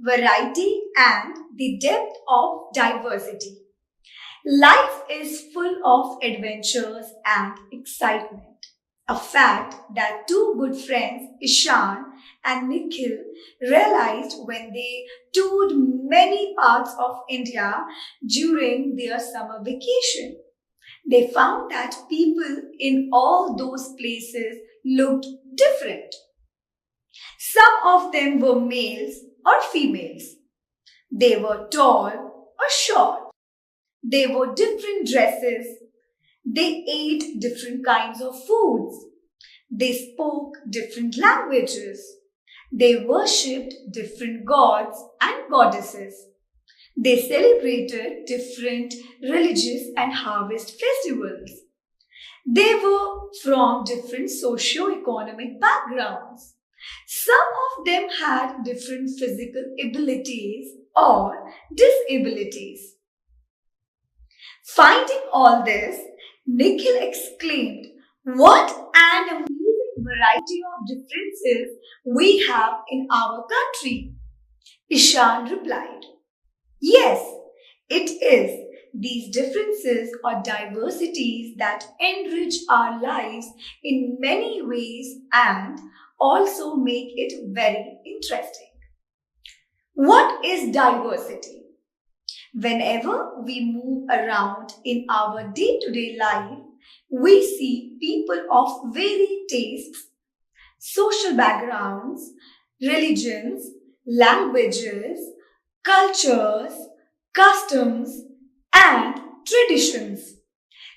variety and the depth of diversity. Life is full of adventures and excitement. A fact that two good friends, Ishan and Nikhil, realized when they toured many parts of India during their summer vacation. They found that people in all those places looked different. Some of them were males or females. They were tall or short. They wore different dresses. They ate different kinds of foods. They spoke different languages. They worshipped different gods and goddesses. They celebrated different religious and harvest festivals. They were from different socio-economic backgrounds. Some of them had different physical abilities or disabilities. Finding all this, Nikhil exclaimed, "What an amazing variety of differences we have in our country." Ishan replied, "Yes, it is these differences or diversities that enrich our lives in many ways and also make it very interesting." What is diversity? Whenever we move around in our day-to-day life, we see people of varied tastes, social backgrounds, religions, languages, cultures, customs, and traditions.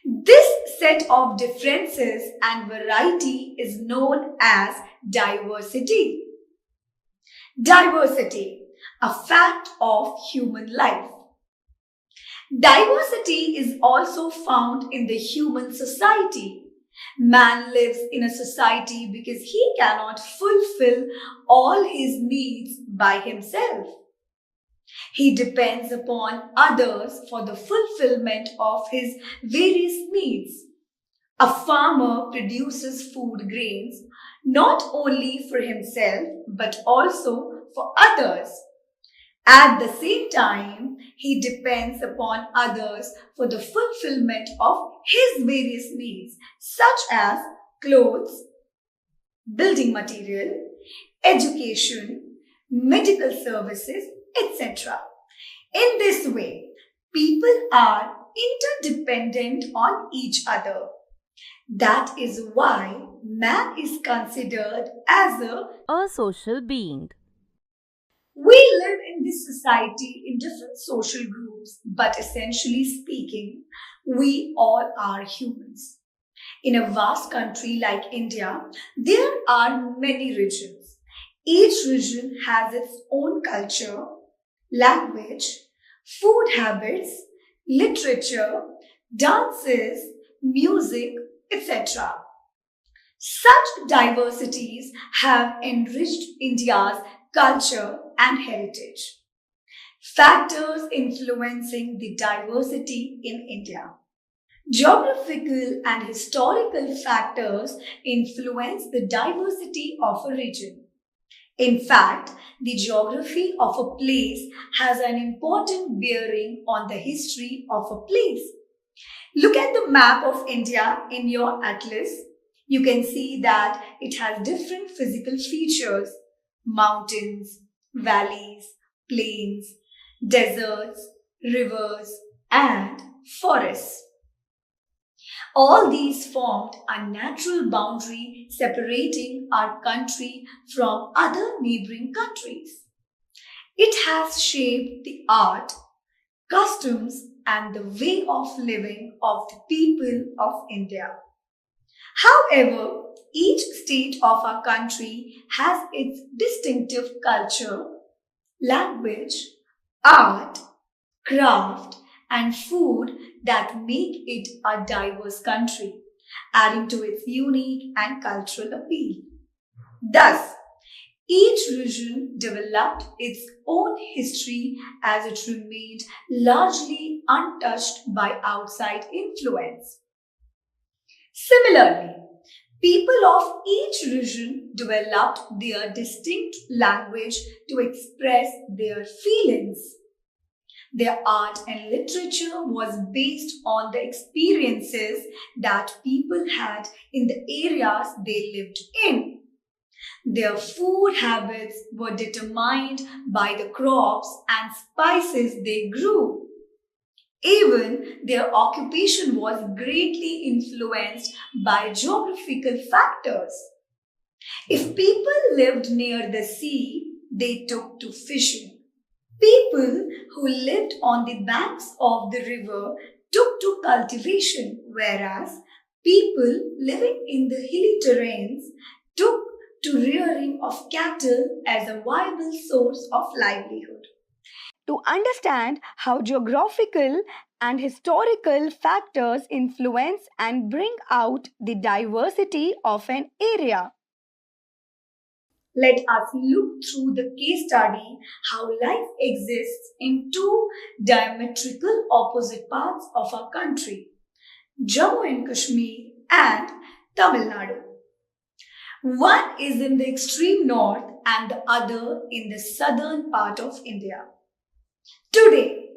This set of differences and variety is known as diversity. Diversity, a fact of human life. Diversity is also found in the human society. Man lives in a society because he cannot fulfill all his needs by himself. He depends upon others for the fulfillment of his various needs. A farmer produces food grains not only for himself but also for others. At the same time, he depends upon others for the fulfillment of his various needs, such as clothes, building material, education, medical services, etc. In this way, people are interdependent on each other. That is why man is considered as A social being. We live in this society in different social groups, but essentially speaking, we all are humans. In a vast country like India, there are many regions. Each region has its own culture, language, food habits, literature, dances, music, etc. Such diversities have enriched India's culture and heritage. Factors influencing the diversity in India. Geographical and historical factors influence the diversity of a region. In fact, the geography of a place has an important bearing on the history of a place. Look at the map of India in your atlas. You can see that it has different physical features: mountains, valleys, plains, deserts, rivers, and forests. All these formed a natural boundary separating our country from other neighboring countries. It has shaped the art, customs, and the way of living of the people of India. However, each state of our country has its distinctive culture, language, art, craft, and food that make it a diverse country, adding to its unique and cultural appeal. Thus, each region developed its own history as it remained largely untouched by outside influence. Similarly, People of each region developed their distinct language to express their feelings. Their art and literature was based on the experiences that people had in the areas they lived in. Their food habits were determined by the crops and spices they grew. Even their occupation was greatly influenced by geographical factors. If people lived near the sea, they took to fishing. People who lived on the banks of the river took to cultivation, whereas people living in the hilly terrains took to rearing of cattle as a viable source of livelihood. To understand how geographical and historical factors influence and bring out the diversity of an area, let us look through the case study how life exists in two diametrical opposite parts of our country, Jammu and Kashmir and Tamil Nadu. One is in the extreme north and the other in the southern part of India. Today,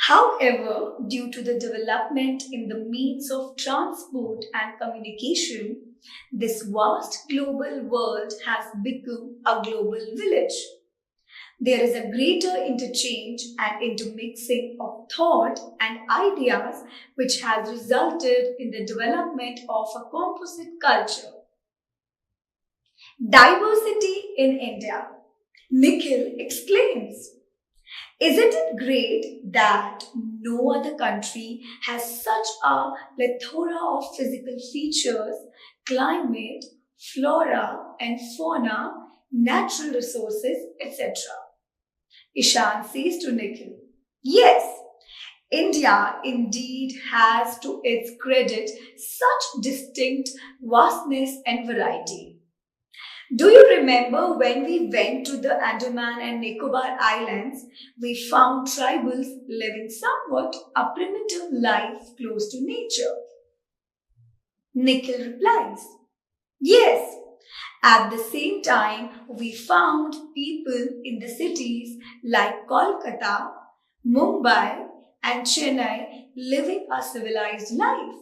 however, due to the development in the means of transport and communication, this vast global world has become a global village. There is a greater interchange and intermixing of thought and ideas, which has resulted in the development of a composite culture. Diversity in India. Nikhil exclaims. Isn't it great that no other country has such a plethora of physical features, climate, flora and fauna, natural resources, etc.? Ishan says to Nikhil, yes, India indeed has to its credit such distinct vastness and variety. Do you remember when we went to the Andaman and Nicobar Islands, we found tribals living somewhat a primitive life close to nature? Nikhil replies, yes. At the same time, we found people in the cities like Kolkata, Mumbai, and Chennai living a civilized life.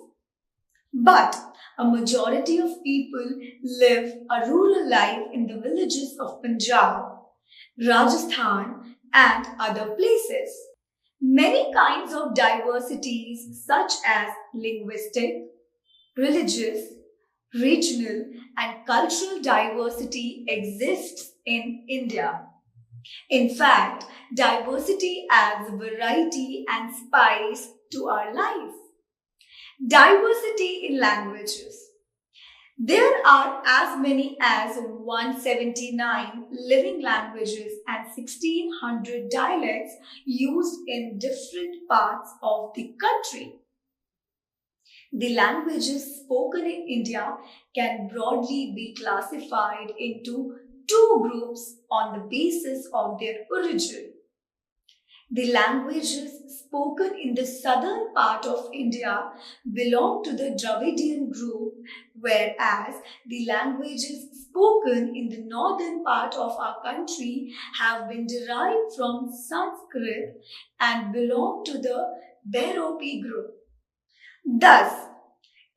But a majority of people live a rural life in the villages of Punjab, Rajasthan, and other places. Many kinds of diversities, such as linguistic, religious, regional, and cultural diversity, exists in India. In fact, diversity adds variety and spice to our life. Diversity in languages. There are as many as 179 living languages and 1600 dialects used in different parts of the country. The languages spoken in India can broadly be classified into two groups on the basis of their origin. The languages spoken in the southern part of India belong to the Dravidian group, whereas the languages spoken in the northern part of our country have been derived from Sanskrit and belong to the Beropi group. Thus,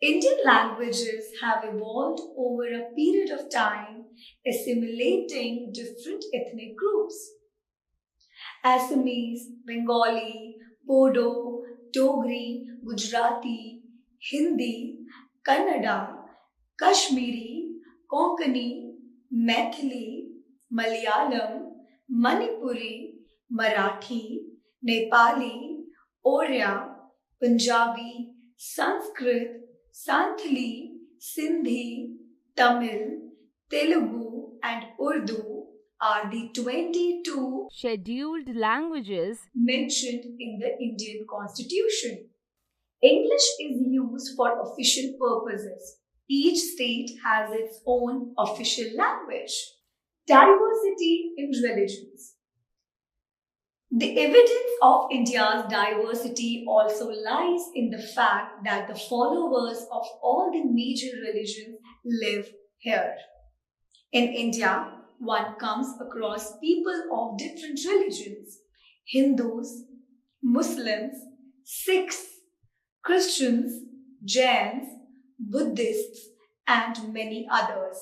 Indian languages have evolved over a period of time, assimilating different ethnic groups. Assamese, Bengali, Bodo, Dogri, Gujarati, Hindi, Kannada, Kashmiri, Konkani, Maithili, Malayalam, Manipuri, Marathi, Nepali, Oriya, Punjabi, Sanskrit, Santhali, Sindhi, Tamil, Telugu, and Urdu are the 22 Scheduled languages mentioned in the Indian Constitution. English is used for official purposes. Each state has its own official language. Diversity in religions. The evidence of India's diversity also lies in the fact that the followers of all the major religions live here. In India, one comes across people of different religions: Hindus, Muslims, Sikhs, Christians, Jains, Buddhists, and many others.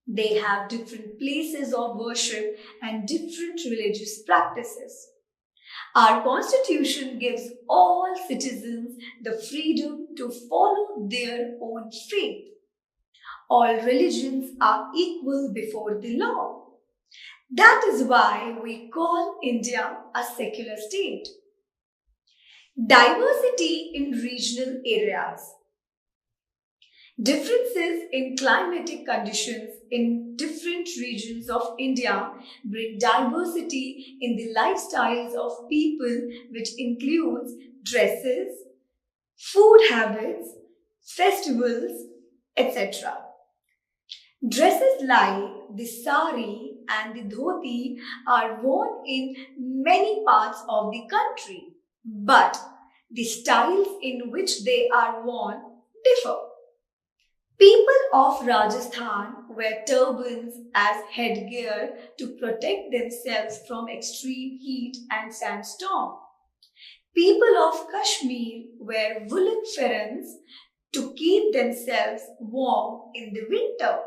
They have different places of worship and different religious practices. Our constitution gives all citizens the freedom to follow their own faith. All religions are equal before the law. That is why we call India a secular state. Diversity in regional areas. Differences in climatic conditions in different regions of India bring diversity in the lifestyles of people, which includes dresses, food habits, festivals, etc. Dresses like the sari and the dhoti are worn in many parts of the country, but the styles in which they are worn differ. People of Rajasthan wear turbans as headgear to protect themselves from extreme heat and sandstorm. People of Kashmir wear woolen ferns to keep themselves warm in the winter.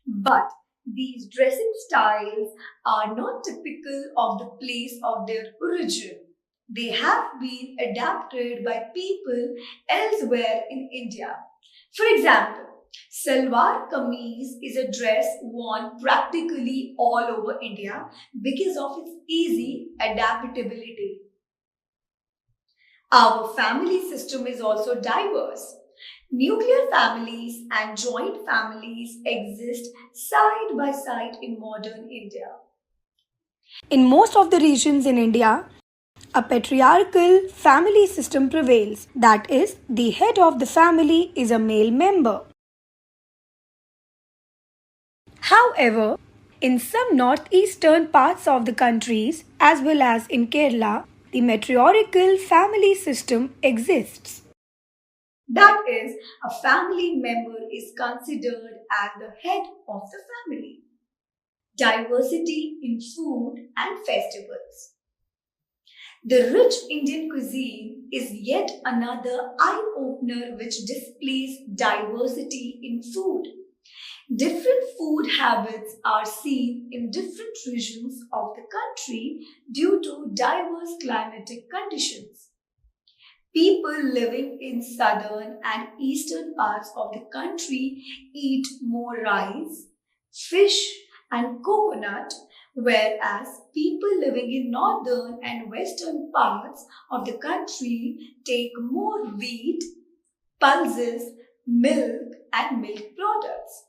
But these dressing styles are not typical of the place of their origin. They have been adapted by people elsewhere in India. For example, Salwar kameez is a dress worn practically all over India because of its easy adaptability. Our family system is also diverse. Nuclear families and joint families exist side by side in modern India. In most of the regions in India, a patriarchal family system prevails. That is, the head of the family is a male member. However, in some northeastern parts of the countries, as well as in Kerala, the matriarchal family system exists. That is, a family member is considered as the head of the family. Diversity in food and festivals. The rich Indian cuisine is yet another eye-opener which displays diversity in food. Different food habits are seen in different regions of the country due to diverse climatic conditions. People living in southern and eastern parts of the country eat more rice, fish, and coconut, whereas people living in northern and western parts of the country take more wheat, pulses, milk, and milk products.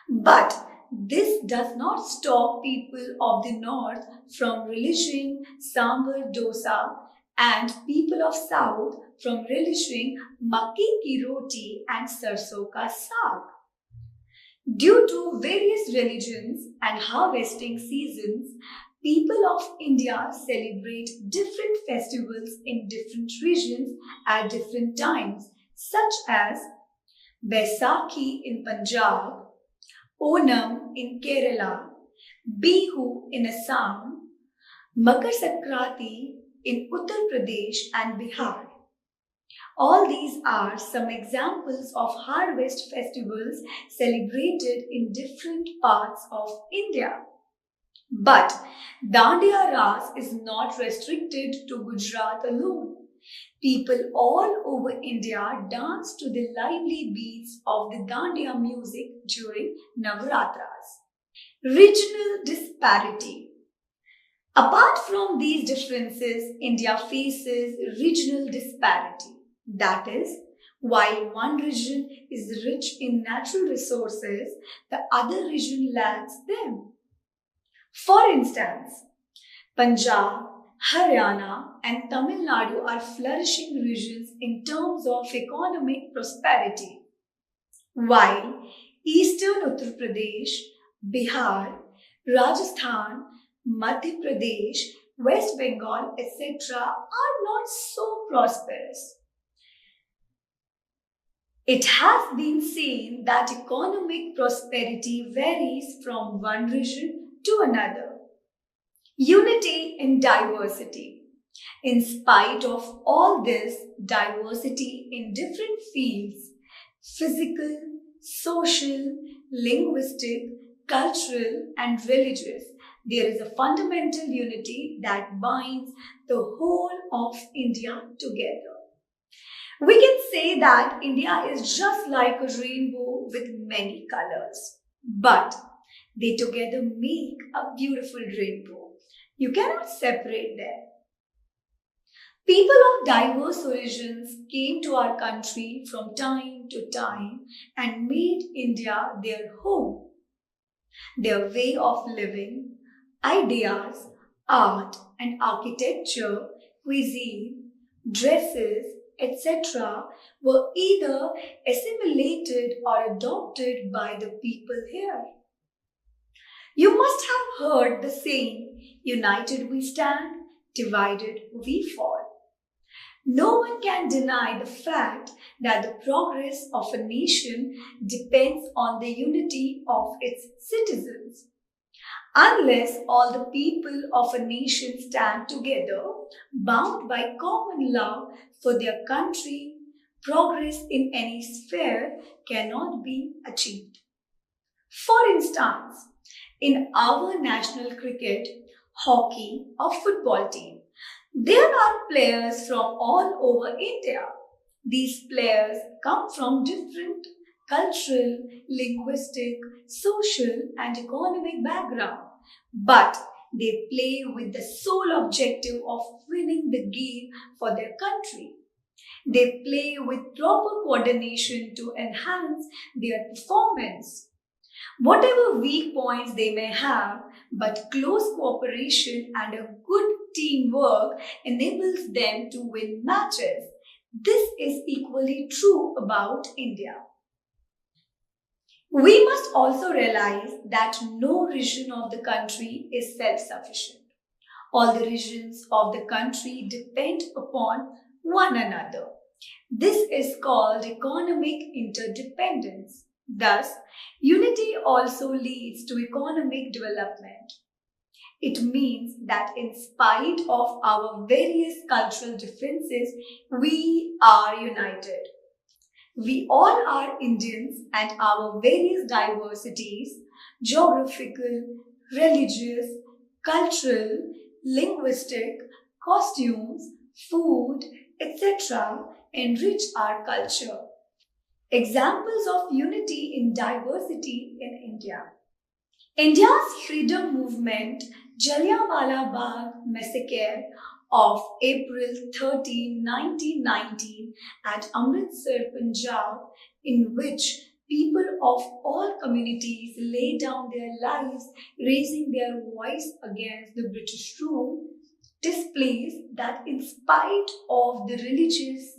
But this does not stop people of the north from relishing sambar dosa and people of south from relishing makki ki roti and sarson ka saag. Due to various religions and harvesting seasons, people of India celebrate different festivals in different regions at different times, such as Baisakhi in Punjab, Onam in Kerala, Bihu in Assam, Makar Sankranti in Uttar Pradesh and Bihar. All these are some examples of harvest festivals celebrated in different parts of India. But Dandiya Ras is not restricted to Gujarat alone. People all over India dance to the lively beats of the Dandiya music during Navaratras. Regional disparity. Apart from these differences, India faces regional disparity. That is, while one region is rich in natural resources, the other region lacks them. For instance, Punjab, Haryana, and Tamil Nadu are flourishing regions in terms of economic prosperity, while eastern Uttar Pradesh, Bihar, Rajasthan, Madhya Pradesh, West Bengal, etc., are not so prosperous. It has been seen that economic prosperity varies from one region to another. Unity in diversity. In spite of all this diversity in different fields, physical, social, linguistic, cultural, and religious, there is a fundamental unity that binds the whole of India together. We can say that India is just like a rainbow with many colors, but they together make a beautiful rainbow. You cannot separate them. People of diverse origins came to our country from time to time and made India their home. Their way of living, ideas, art and architecture, cuisine, dresses, etc., were either assimilated or adopted by the people here. You must have heard the saying, united we stand, divided we fall. No one can deny the fact that the progress of a nation depends on the unity of its citizens. Unless all the people of a nation stand together, bound by common love for their country, progress in any sphere cannot be achieved. For instance, in our national cricket, hockey, or football team, there are players from all over India. These players come from different cultural, linguistic, social, and economic background, but they play with the sole objective of winning the game for their country. They play with proper coordination to enhance their performance. Whatever weak points they may have, but close cooperation and a good teamwork enables them to win matches. This is equally true about India. We must also realize that no region of the country is self-sufficient. All the regions of the country depend upon one another. This is called economic interdependence. Thus, unity also leads to economic development. It means that in spite of our various cultural differences, we are united. We all are Indians and our various diversities, geographical, religious, cultural, linguistic, costumes, food, etc., enrich our culture. Examples of unity in diversity in India. India's freedom movement, Jallianwala Bagh massacre of April 13, 1919 at Amritsar, Punjab, in which people of all communities laid down their lives, raising their voice against the British rule, displays that in spite of the religious,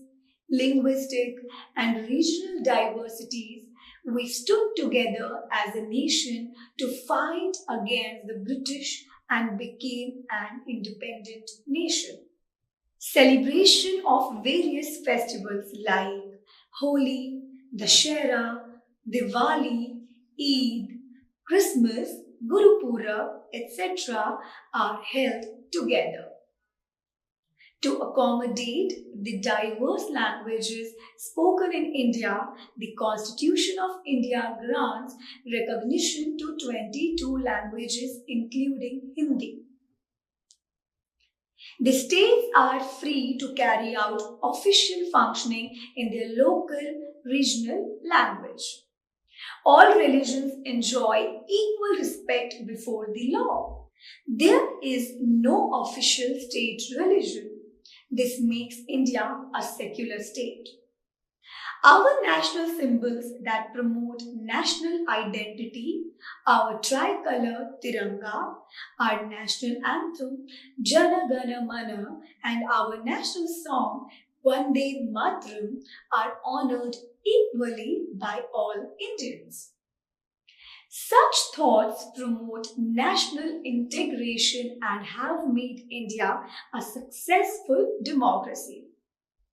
linguistic, and regional diversities, we stood together as a nation to fight against the British and became an independent nation. Celebration of various festivals like Holi, Dashera, Diwali, Eid, Christmas, Guru Purab, etc. are held together. To accommodate the diverse languages spoken in India, the Constitution of India grants recognition to 22 languages including Hindi. The states are free to carry out official functioning in their local regional language. All religions enjoy equal respect before the law. There is no official state religion. This makes India a secular state. Our national symbols that promote national identity, our tricolor Tiranga, our national anthem Jana Gana Mana, and our national song Vande Mataram are honored equally by all Indians. Such thoughts promote national integration and have made India a successful democracy.